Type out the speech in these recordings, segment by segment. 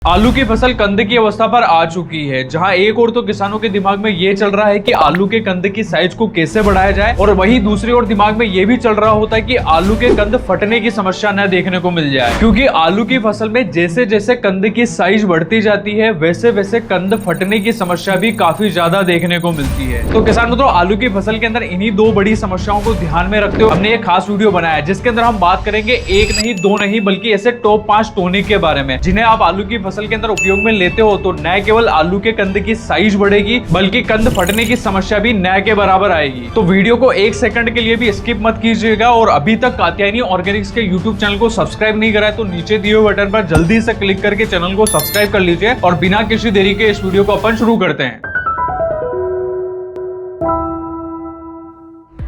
आलू की फसल कंद की अवस्था पर आ चुकी है, जहां एक और तो किसानों के दिमाग में ये चल रहा है कि आलू के कंद की साइज को कैसे बढ़ाया जाए, और वहीं दूसरी ओर दिमाग में ये भी चल रहा होता है कि आलू के कंद फटने की समस्या न देखने को मिल जाए, क्योंकि आलू की फसल में जैसे जैसे कंद की साइज बढ़ती जाती है वैसे वैसे कंद फटने की समस्या भी काफी ज्यादा देखने को मिलती है। तो किसानों, तो आलू की फसल के अंदर इन्हीं दो बड़ी समस्याओं को ध्यान में रखते हुए हमने एक खास वीडियो बनाया है, जिसके अंदर हम बात करेंगे एक नहीं दो नहीं बल्कि ऐसे टॉप 5 टॉनिक के बारे में, जिन्हें आप आलू की फसल के अंदर उपयोग में लेते हो तो न केवल आलू के कंद की साइज बढ़ेगी बल्कि कंद फटने की समस्या भी न के बराबर आएगी। तो वीडियो को एक सेकंड के लिए भी स्किप मत कीजिएगा, और अभी तक कात्यायनी ऑर्गेनिक्स के यूट्यूब चैनल को सब्सक्राइब नहीं करा है तो नीचे दिए हुए बटन पर जल्दी से क्लिक करके चैनल को सब्सक्राइब कर लीजिए, और बिना किसी देरी के इस वीडियो को अपन शुरू करते हैं।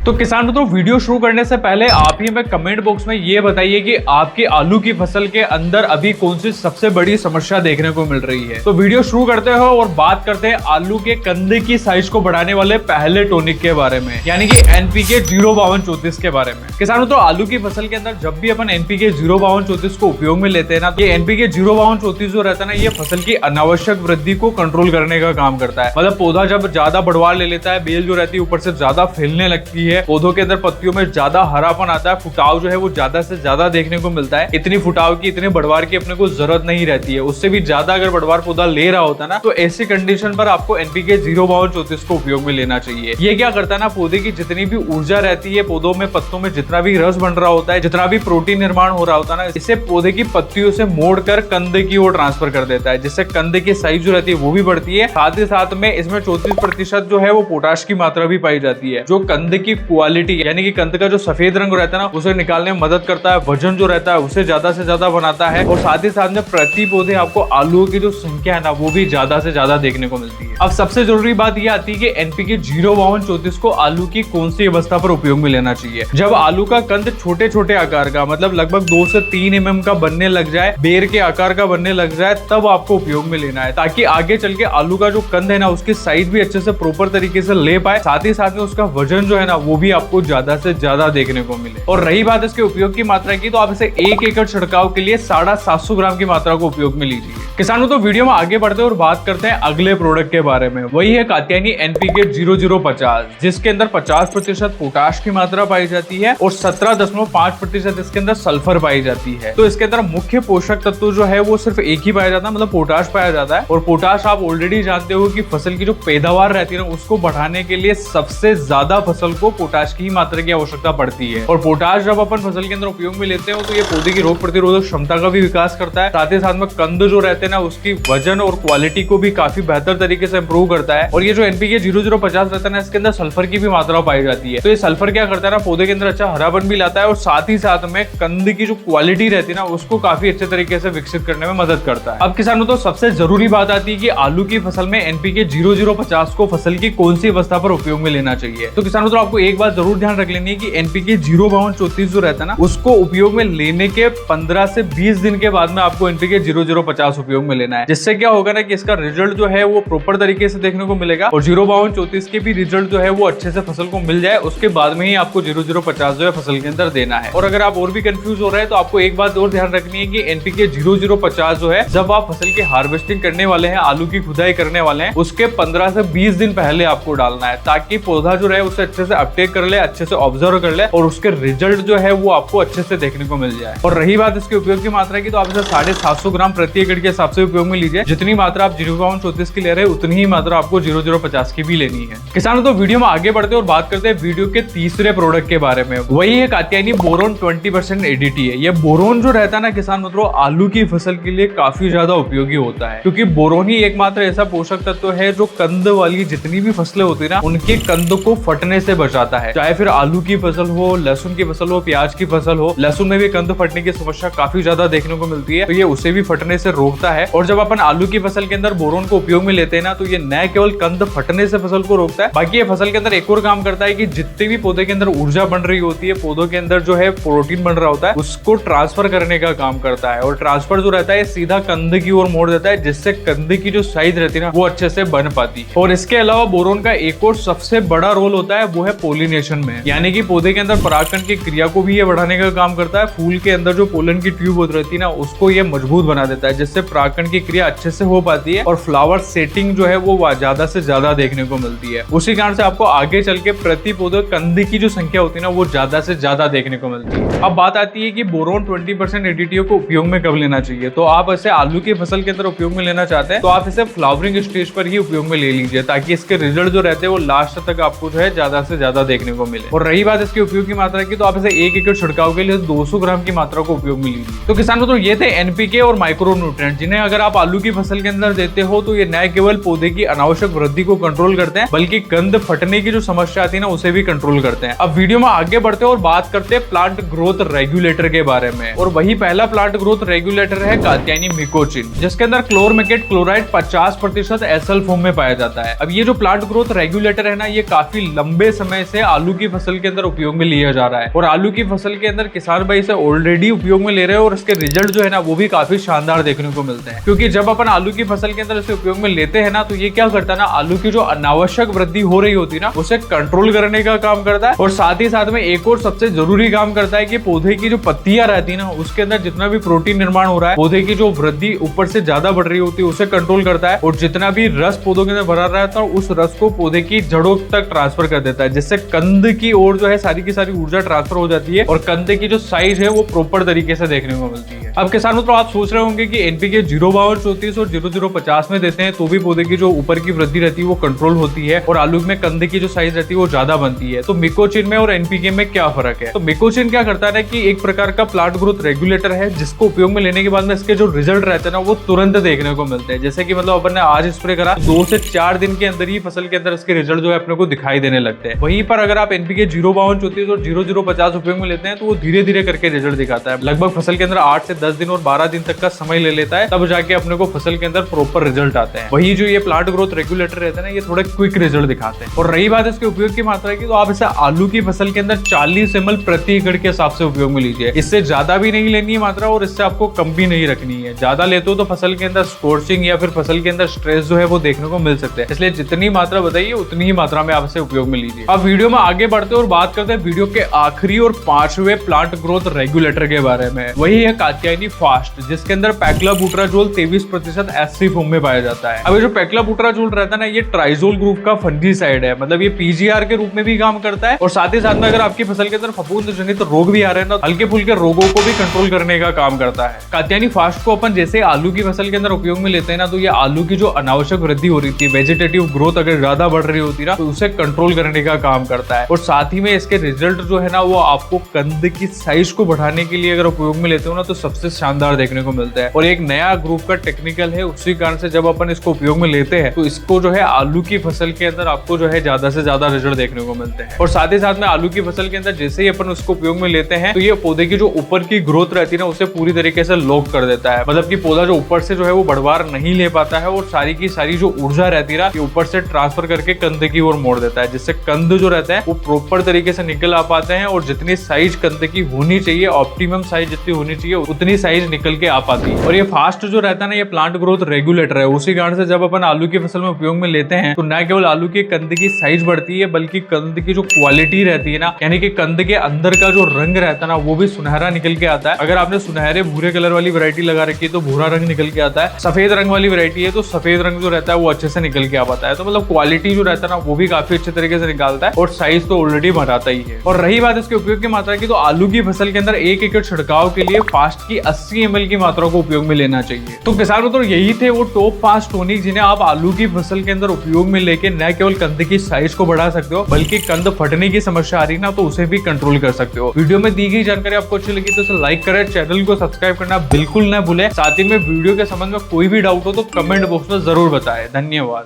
तो किसान मित्रों, वीडियो शुरू करने से पहले आप ही हमें कमेंट बॉक्स में ये बताइए कि आपकी आलू की फसल के अंदर अभी कौन सी सबसे बड़ी समस्या देखने को मिल रही है। तो वीडियो शुरू करते हो और बात करते हैं आलू के कंद की साइज को बढ़ाने वाले पहले टॉनिक के बारे में, यानी कि एनपीके 05234 के बारे में। किसान मित्रों, आलू की फसल के अंदर जब भी अपन एनपीके 05234 को उपयोग में लेते हैं ना, ये एनपीके 05234 जो रहता है ना, ये फसल की अनावश्यक वृद्धि को कंट्रोल करने का काम करता है। मतलब पौधा जब ज्यादा बढ़वार ले लेता है, बेल जो रहती है ऊपर से ज्यादा फैलने लगती है, पौधों के अंदर पत्तियों में ज्यादा हरापन आता है, फुटाव जो है वो ज्यादा से ज्यादा देखने को मिलता है। इतनी फुटाव की, इतने बढ़वार की अपने को जरूरत नहीं रहती है, उससे भी ज्यादा अगर बढ़वार पौधा ले रहा होता है ना, तो ऐसी कंडीशन पर आपको एनपीके 05234 को उपयोग में लेना चाहिए। ये क्या करता है ना, पौधे की जितनी भी ऊर्जा रहती है, पौधों में पत्तों में जितना भी रस बन रहा होता है, जितना भी प्रोटीन निर्माण हो रहा होता है ना, इसे पौधे की पत्तियों से मोड़कर कंद की ओर ट्रांसफर कर देता है, जिससे कंद की साइज जो रहती है वो भी बढ़ती है। साथ ही साथ में इसमें 34% जो है वो पोटाश की मात्रा भी पाई जाती है, जो कंद की क्वालिटी यानी कि कंद का जो सफेद रंग रहता है ना, उसे निकालने में मदद करता है। वजन जो रहता है उसे ज्यादा से ज्यादा बनाता है, और साथ ही साथ में प्रति पौधे आपको आलू की जो संख्या है ना, वो भी ज्यादा से ज्यादा देखने को मिलती है। अब सबसे जरूरी बात यह आती है कि एनपीके 05234 को आलू की कौन सी अवस्था पर उपयोग में लेना चाहिए। जब आलू का कंद छोटे छोटे आकार का, मतलब लगभग 2 से 3 mm का बनने लग जाए, बेर के आकार का बनने लग जाए, तब आपको उपयोग में लेना है, ताकि आगे चल के आलू का जो कंद है ना, उसकी साइज भी अच्छे से प्रॉपर तरीके से ले पाए, साथ ही साथ में उसका वजन जो है ना, वो भी आपको ज्यादा से ज्यादा देखने को मिले। और रही बात इसके उपयोग की मात्रा की, तो आप इसे 1 एकड़ छिड़काव के लिए 750 ग्राम की मात्रा को उपयोग में लीजिए। किसानों, तो वीडियो में आगे बढ़ते हैं और बात करते हैं अगले प्रोडक्ट के बारे में। वही है कात्यायनी एनपीके 0050, जिसके अंदर 50% पोटाश की मात्रा पाई जाती है और 17.5% इसके अंदर सल्फर पाई जाती है। तो इसके अंदर मुख्य पोषक तत्व जो है वो सिर्फ एक ही पाया जाता है, मतलब पोटाश पाया जाता है। और पोटाश आप ऑलरेडी जानते हो कि फसल की जो पैदावार रहती है ना, उसको बढ़ाने के लिए सबसे ज्यादा फसल को पोटाश की मात्रा की आवश्यकता पड़ती है। और पोटाश जब अपन फसल के अंदर उपयोग में लेते हो तो ये पौधे की रोग प्रतिरोधक क्षमता का भी विकास करता है, साथ ही साथ में कंद जो रहते हैं ना, उसकी वजन और क्वालिटी को भी काफी बेहतर तरीके से इंप्रूव करता है। और ये जो एनपीके 0050 रहता है ना, इसके अंदर सल्फर की भी मात्रा पाई जाती है। तो ये सल्फर क्या करता है ना, पौधे के अंदर अच्छा हरापन भी लाता है, और साथ ही साथ में कंद की जो क्वालिटी रहती है ना, उसको काफी अच्छे तरीके से विकसित करने में मदद करता है। अब किसानों, तो सबसे जरूरी बात आती है कि आलू की फसल में एनपीके 0050 को फसल की कौन सी अवस्था पर उपयोग में लेना चाहिए। तो किसानों, तो आपको एक बात जरूर ध्यान रख लेनी है कि एनपीके 05234 जो रहता है ना, उसको उपयोग में लेने के 15 से 20 दिन के बाद में आपको एनपीके 0050 उपयोग में लेना है। जिससे क्या होगा ना कि इसका रिजल्ट जो है वो प्रॉपर तरीके से देखने को मिलेगा, और 05234 के भी रिजल्ट जो है वो अच्छे से फसल को मिल जाए, उसके बाद में ही आपको 0050 जो है फसल के अंदर देना है। और अगर आप और भी कंफ्यूज हो रहे हैं तो आपको एक बात और ध्यान रखनी है कि एनपीके 0050 जो है, जब आप फसल की हार्वेस्टिंग करने वाले हैं, आलू की खुदाई करने वाले हैं, उसके 15 से 20 दिन पहले आपको डालना है, ताकि पौधा जो रहे उसे अच्छे से अपटेक कर ले, अच्छे से ऑब्जर्व कर ले, और उसके रिजल्ट जो है वो आपको अच्छे से देखने को मिल जाए। और रही बात इसके उपयोग की मात्रा की, तो आप इसे 750 ग्राम प्रति एकड़ के हिसाब से उपयोग में लीजिए। जितनी मात्रा आप 05234 की ले रहे हैं, उतनी ही मात्रा आपको 0050 की भी लेनी है। किसानों, तो वीडियो में आगे बढ़ते और बात करते हैं वीडियो के तीसरे प्रोडक्ट के बारे में। वही है कात्यायनी बोरोन 20% एडीटी है। ये बोरोन जो रहता है ना किसान मित्रों, आलू की फसल के लिए काफी ज्यादा उपयोगी होता है, क्योंकि बोरोन ही एकमात्र ऐसा पोषक तत्व है जो कंद वाली जितनी भी फसलें होती है ना, उनके कंद को फटने से बचाता है। चाहे फिर आलू की फसल हो, लहसुन की फसल हो, प्याज की फसल हो, लहसुन में भी कंद फटने की समस्या काफी ज्यादा देखने को मिलती है, तो ये उसे भी फटने से रोकता है। और जब अपन आलू की फसल के अंदर बोरोन को उपयोग में लेते हैं ना, तो ये न केवल कंद फटने से फसल को रोकता है, बाकी ये फसल के अंदर एक और काम करता है कि जितनी भी पौधे के अंदर ऊर्जा बन रही होती है, पौधों के अंदर जो है प्रोटीन बन रहा होता है, उसको ट्रांसफर करने का काम करता है। और ट्रांसफर जो रहता है सीधा कंद की ओर मोड़ देता है, जिससे कंद की जो साइज रहती है ना, वो अच्छे से बन पाती है। और इसके अलावा बोरोन का एक और सबसे बड़ा रोल होता है, वो है पोलिनेशन में, यानी कि पौधे के अंदर परागकण की क्रिया को भी ये बढ़ाने का काम करता है। फूल के अंदर जो पोलन की ट्यूब होती रहती है ना, उसको ये मजबूत बना देता है, जिससे परागण की क्रिया अच्छे से हो पाती है और फ्लावर सेटिंग जो है वो ज्यादा से ज्यादा देखने को मिलती है। उसी कारण से आपको आगे चल के प्रति पौधे कंद की जो संख्या होती है ना वो ज्यादा से ज्यादा देखने को मिलती है। अब बात आती है कि बोरोन 20% एडीटीओ को उपयोग में कब लेना चाहिए। तो आप इसे आलू की फसल के अंदर उपयोग में लेना चाहते हैं तो आप इसे फ्लावरिंग स्टेज पर ही उपयोग में ले लीजिए, ताकि इसके रिजल्ट जो रहते हैं वो लास्ट तक आपको जो है ज्यादा से ज्यादा देखने को मिले। और रही बात इसके उपयोग की मात्रा की, तो आप इसे 1 एकड़ छिड़काव के लिए 200 ग्राम की मात्रा को उपयोग में लीजिए। तो किसानों तो ये थे एनपीके और माइक्रो न्यूट्रिएंट, जिन्हें अगर आप आलू की फसल के अंदर देते हो तो ये न केवल पौधे की अनावश्यक वृद्धि को कंट्रोल करते हैं बल्कि कंद फटने की जो समस्या आती है ना उसे भी कंट्रोल करते हैं। अब वीडियो में आगे बढ़ते हैं और बात करते हैं प्लांट ग्रोथ रेगुलेटर के बारे में। और वही पहला प्लांट ग्रोथ रेगुलेटर है कात्यायनी मिकोचिन, जिसके अंदर क्लोरमेकेट क्लोराइड 50% एसएल फॉर्म में पाया जाता है। अब ये जो प्लांट ग्रोथ रेगुलेटर है ना ये काफी लंबे समय से आलू की फसल के अंदर उपयोग में लिया जा रहा है और आलू की फसल के अंदर किसान भाई इसे ऑलरेडी उपयोग में ले रहे हैं और इसके रिजल्ट जो है ना वो भी काफी शानदार देखने को मिलते हैं। क्योंकि जब अपन आलू की फसल के अंदर इसे उपयोग में लेते हैं ना तो ये क्या करता है ना, आलू की जो अनावश्यक वृद्धि हो रही होती है ना उसे कंट्रोल करने का काम करता है और साथ ही साथ में एक और सबसे जरूरी काम करता है कि पौधे की जो पत्तियां रहती है ना उसके अंदर जितना भी प्रोटीन निर्माण हो रहा है, पौधे की जो वृद्धि ऊपर से ज्यादा बढ़ रही होती है उसे कंट्रोल करता है और जितना भी रस पौधों के अंदर भरा रहता है उस रस को पौधे की जड़ों तक ट्रांसफर कर देता है, जिससे कंद की ओर जो है सारी की सारी ऊर्जा ट्रांसफर हो जाती है और कंद की जो साइज है वो प्रॉपर तरीके से देखने को मिलती है। अब किसान मित्रों आप सोच रहे होंगे कि एनपीके 0-32-34 और 00-50 में देते हैं तो भी पौधे की जो ऊपर की वृद्धि रहती है वो कंट्रोल होती है और आलू में कंद की जो साइज रहती है वो ज्यादा बनती है। तो मिकोचिन में और एनपीके में क्या फर्क है? तो मिकोचिन क्या करता है कि एक प्रकार का प्लांट ग्रोथ रेगुलेटर है जिसको उपयोग में लेने के बाद में इसके जो रिजल्ट रहते हैं ना वो तुरंत देखने को मिलते हैं। जैसे कि मतलब अपन ने आज स्प्रे करा 2 से 4 दिन के अंदर ही फसल के अंदर इसके रिजल्ट जो है अपने को दिखाई देने लगते हैं। वहीं पर अगर आप एनपीके 0-52-34 और 00-50 उपयोग में लेते हैं तो वो धीरे धीरे करके रिजल्ट दिखाता है। लगभग फसल के अंदर 8 से 10 दिन और 12 दिन तक का समय ले लेता है, तब जाके अपने को फसल के अंदर प्रॉपर रिजल्ट आते हैं। वही जो ये प्लांट ग्रोथ रेगुलेटर रहता है ना ये थोड़ा क्विक रिजल्ट दिखाते हैं। और रही बात इसके उपयोग की मात्रा की, तो आप इसे आलू की फसल के अंदर 40 ml प्रति एकड़ के हिसाब से उपयोग में लीजिए। इससे ज्यादा भी नहीं लेनी है मात्रा और इससे आपको कम भी नहीं रखनी है। ज्यादा लेते हो तो फसल के अंदर स्कोर्चिंग या फिर फसल के अंदर स्ट्रेस जो है वो देखने को मिल सकते हैं, इसलिए जितनी मात्रा बताइए उतनी ही मात्रा में आप इसे उपयोग में लीजिए। अब वीडियो में आगे बढ़ते और बात करते हैं वीडियो के आखिरी और 5वें प्लांट ग्रोथ रेगुलेटर के बारे में। वही है कात्यायनी फास्ट, जिसके अंदर पैक्लाबुटराजोल 23% एससी फॉर्म में पाया जाता है। अब ये जो पैक्लाबुटराजोल रहता है ना ये ट्राइजोल ग्रुप का फंजीसाइड है, मतलब ये पीजीआर के रूप में भी काम करता है और साथ ही साथ में अगर आपकी फसल के अंदर फफूंद जनित रोग भी आ रहे हैं ना हल्के फुल्के रोगों को भी कंट्रोल करने का काम करता है। कात्यायनी फास्ट को अपन जैसे आलू की फसल के अंदर उपयोग में लेते हैं ना तो ये आलू की जो अनावश्यक वृद्धि हो रही थी, वेजिटेटिव ग्रोथ अगर ज्यादा बढ़ रही होती ना तो उसे कंट्रोल करने का काम करता है और साथ ही में इसके रिजल्ट जो है ना वो आपको कंद की साइज को बढ़ाने के लिए अगर उपयोग में लेते हो ना तो सबसे शानदार देखने को मिलता है। और एक नया ग्रुप का टेक्निकल है, उसी कारण से जब अपन इसको उपयोग में लेते हैं तो इसको जो है आलू की फसल के अंदर आपको जो है ज्यादा से ज्यादा रिजल्ट देखने को मिलते हैं। और साथ ही साथ में आलू की फसल के अंदर जैसे ही अपन उसको उपयोग में लेते हैं तो ये पौधे की जो ऊपर की ग्रोथ रहती है ना उसे पूरी तरीके से लॉक कर देता है, मतलब कि पौधा जो ऊपर से जो है वो बढ़वार नहीं ले पाता है और सारी की सारी जो ऊर्जा रहती है ना ये ऊपर से ट्रांसफर करके कंद की ओर मोड़ देता है, जिससे कंद जो रहता है वो प्रॉपर तरीके से निकल आ पाते हैं और जितनी साइज कंद की होनी चाहिए, ऑप्टिमम साइज जितनी होनी चाहिए उतनी साइज निकल के आ पाती है। और ये फास्ट जो रहता है ना ये प्लांट ग्रोथ रेगुलेटर है, उसी कारण से जब अपन आलू की फसल में उपयोग में लेते हैं तो न केवल आलू के कंद की साइज बढ़ती है बल्कि कंद की जो क्वालिटी रहती है ना, यानी कि कंद के अंदर का जो रंग रहता है ना वो भी सुनहरा निकल के आता है। अगर आपने सुनहरे भूरे कलर वाली वैरायटी लगा रखी है तो भूरा रंग निकल के आता है, सफेद रंग वाली वैरायटी है तो सफेद रंग जो रहता है वो अच्छे से निकल के आ पाता है। तो मतलब क्वालिटी जो रहता है ना वो भी काफी अच्छे तरीके से निकालता है और साइज तो ऑलरेडी बढ़ाता ही है। और रही बात इसके उपयोग की मात्रा की, तो आलू की फसल के अंदर 1 एकड़ छिड़काव के लिए फास्ट की 80 ml की मात्रा को उपयोग में लेना चाहिए। तो किसानों तो यही थे वो टॉप 5 टॉनिक जिन्हें आप आलू की फसल के अंदर उपयोग में लेके न केवल कंद की साइज को बढ़ा सकते हो बल्कि कंद फटने की समस्या आ रही ना तो उसे भी कंट्रोल कर सकते हो। वीडियो में दी गई जानकारी आपको अच्छी लगी तो इसे लाइक करें, चैनल को सब्सक्राइब करना बिल्कुल न भूलें। साथ ही में वीडियो के संबंध में कोई भी डाउट हो तो कमेंट बॉक्स में जरूर बताएं। धन्यवाद।